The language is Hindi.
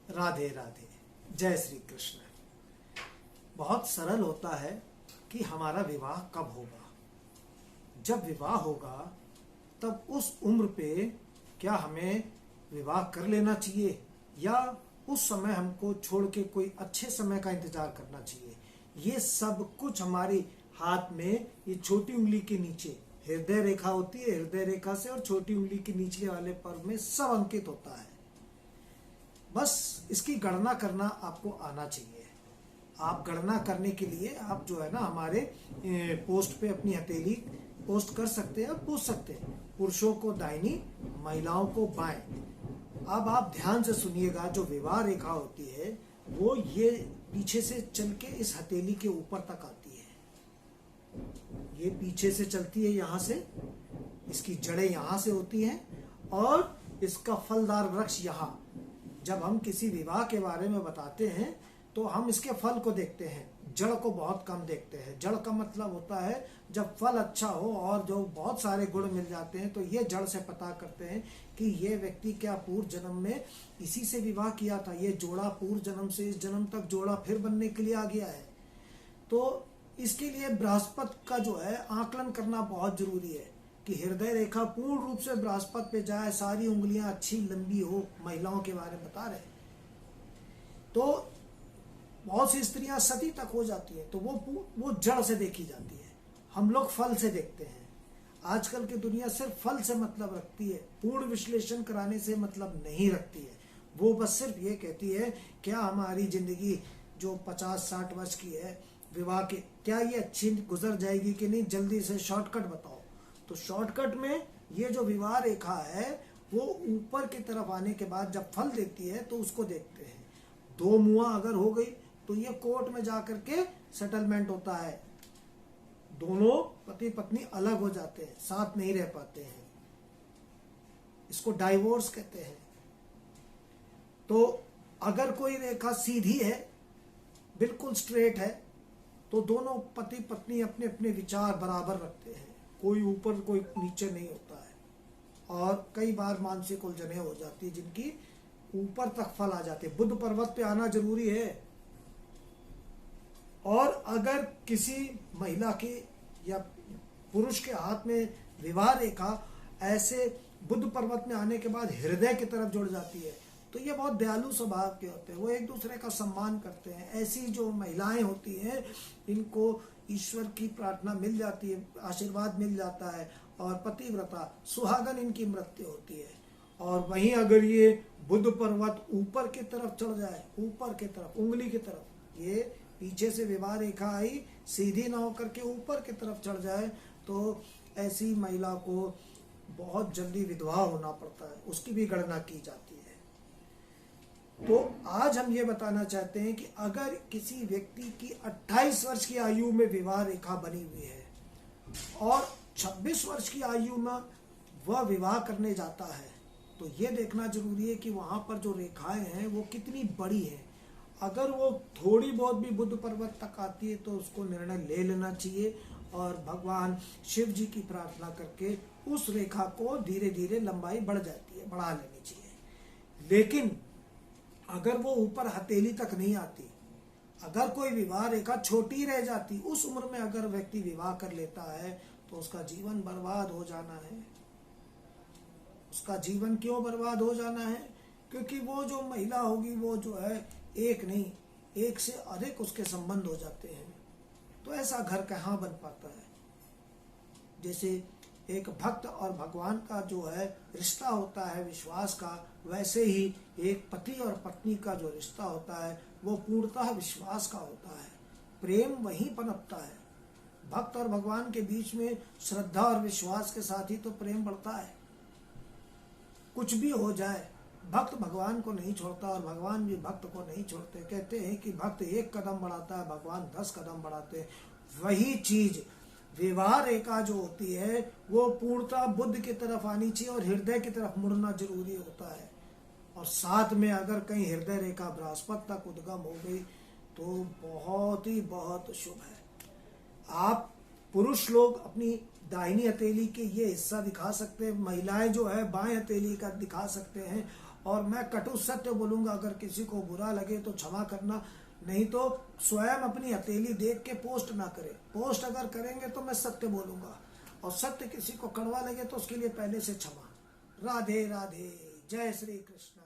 राधे राधे। जय श्री कृष्ण। बहुत सरल होता है कि हमारा विवाह कब होगा। जब विवाह होगा तब उस उम्र पे क्या हमें विवाह कर लेना चाहिए या उस समय हमको छोड़ के कोई अच्छे समय का इंतजार करना चाहिए। ये सब कुछ हमारी हाथ में, ये छोटी उंगली के नीचे हृदय रेखा होती है, हृदय रेखा से और छोटी उंगली के नीचे वाले पर्व में सब अंकित होता है। बस इसकी गणना करना आपको आना चाहिए। आप गणना करने के लिए आप जो है ना हमारे पोस्ट पे अपनी हथेली पोस्ट कर सकते हैं, पूछ सकते हैं। पुरुषों को दाहिनी, महिलाओं को बाएं। अब आप ध्यान से सुनिएगा, जो विवाह रेखा होती है वो ये पीछे से चल के इस हथेली के ऊपर तक आती है। ये पीछे से चलती है यहाँ से, इसकी जड़ें यहाँ से होती हैं और इसका फलदार वृक्ष यहाँ। जब हम किसी विवाह के बारे में बताते हैं तो हम इसके फल को देखते हैं, जड़ को बहुत कम देखते हैं। जड़ का मतलब होता है जब फल अच्छा हो और जो बहुत सारे गुण मिल जाते हैं तो ये जड़ से पता करते हैं कि ये व्यक्ति क्या पूर्व जन्म में इसी से विवाह किया था, ये जोड़ा पूर्व जन्म से इस जन्म तक जोड़ा फिर बनने के लिए आ गया है। तो इसके लिए बृहस्पति का जो है आकलन करना बहुत जरूरी है कि हृदय रेखा पूर्ण रूप से बृहस्पति पे जाए, सारी उंगलियां अच्छी लंबी हो। महिलाओं के बारे में बता रहे तो बहुत सी स्त्रियां सती तक हो जाती है, तो वो जड़ से देखी जाती है। हम लोग फल से देखते हैं। आजकल की दुनिया सिर्फ फल से मतलब रखती है, पूर्ण विश्लेषण कराने से मतलब नहीं रखती है। वो बस सिर्फ ये कहती है क्या हमारी जिंदगी जो 50-60 वर्ष की है विवाह के, क्या ये अच्छी गुजर जाएगी कि नहीं, जल्दी से शॉर्टकट बताओ। तो शॉर्टकट में ये जो विवाह रेखा है वो ऊपर की तरफ आने के बाद जब फल देती है तो उसको देखते हैं। दो मुआ अगर हो गई तो ये कोर्ट में जाकर के सेटलमेंट होता है। दोनों पति पत्नी अलग हो जाते हैं, साथ नहीं रह पाते हैं, इसको डाइवोर्स कहते हैं। तो अगर कोई रेखा सीधी है, बिल्कुल स्ट्रेट है, तो दोनों पति पत्नी अपने अपने विचार बराबर रखते हैं, कोई ऊपर कोई नीचे नहीं होता है। और कई बार मानसिक उलझनें हो जाती है जिनकी ऊपर तक फल आ जाते हैं। बुध पर्वत पे आना जरूरी है। और अगर किसी महिला के या पुरुष के हाथ में विवाह रेखा ऐसे बुध पर्वत में आने के बाद हृदय की तरफ जुड़ जाती है तो ये बहुत दयालु स्वभाव के होते हैं, वो एक दूसरे का सम्मान करते हैं। ऐसी जो महिलाएं होती हैं इनको ईश्वर की प्रार्थना मिल जाती है, आशीर्वाद मिल जाता है और पतिव्रता सुहागन इनकी मृत्यु होती है। और वहीं अगर ये बुध पर्वत ऊपर की तरफ चढ़ जाए, ऊपर की तरफ उंगली की तरफ, ये पीछे से विवाह रेखा आई सीधी ना होकर के ऊपर की तरफ चढ़ जाए तो ऐसी महिला को बहुत जल्दी विधवा होना पड़ता है, उसकी भी गणना की जाती है। तो आज हम ये बताना चाहते हैं कि अगर किसी व्यक्ति की 28 वर्ष की आयु में विवाह रेखा बनी हुई है और 26 वर्ष की आयु में वह विवाह करने जाता है तो ये देखना जरूरी है कि वहां पर जो रेखाएं हैं वो कितनी बड़ी हैं। अगर वो थोड़ी बहुत भी बुध पर्वत तक आती है तो उसको निर्णय ले लेना चाहिए और भगवान शिव जी की प्रार्थना करके उस रेखा को धीरे धीरे लंबाई बढ़ जाती है, बढ़ा लेनी चाहिए। लेकिन अगर वो ऊपर हथेली तक नहीं आती, अगर कोई विवाह रेखा छोटी रह जाती, उस उम्र में अगर व्यक्ति विवाह कर लेता है तो उसका जीवन बर्बाद हो जाना है। उसका जीवन क्यों बर्बाद हो जाना है? क्योंकि वो जो महिला होगी वो जो है एक नहीं, एक से अधिक उसके संबंध हो जाते हैं। तो ऐसा घर कहाँ बन पाता है? जैसे एक भक्त और भगवान का जो है रिश्ता होता है विश्वास का, वैसे ही एक पति और पत्नी का जो रिश्ता होता है वो पूर्णतः विश्वास का होता है। प्रेम वहीं पनपता है। भक्त और भगवान के बीच में श्रद्धा और विश्वास के साथ ही तो प्रेम बढ़ता है। कुछ भी हो जाए भक्त भगवान को नहीं छोड़ता और भगवान भी भक्त को नहीं छोड़ते। कहते हैं कि भक्त एक कदम बढ़ाता है, भगवान 10 कदम बढ़ाते हैं। वही चीज विवाह रेखा जो होती है वो पूर्णतः बुद्ध की तरफ आनी चाहिए और हृदय की तरफ मुड़ना जरूरी होता है। और साथ में अगर कहीं हृदय रेखा बृहस्पति तक उद्गम हो गई तो बहुत ही बहुत शुभ है। आप पुरुष लोग अपनी दाहिनी हथेली के ये हिस्सा दिखा सकते हैं, महिलाएं जो है बाएं हथेली का दिखा सकते हैं और मैं कटु सत्य बोलूंगा। अगर किसी को बुरा लगे तो क्षमा करना, नहीं तो स्वयं अपनी हथेली देख के पोस्ट ना करें। पोस्ट अगर करेंगे तो मैं सत्य बोलूंगा, और सत्य किसी को कड़वा लगे तो उसके लिए पहले से क्षमा। राधे राधे, जय श्री कृष्ण।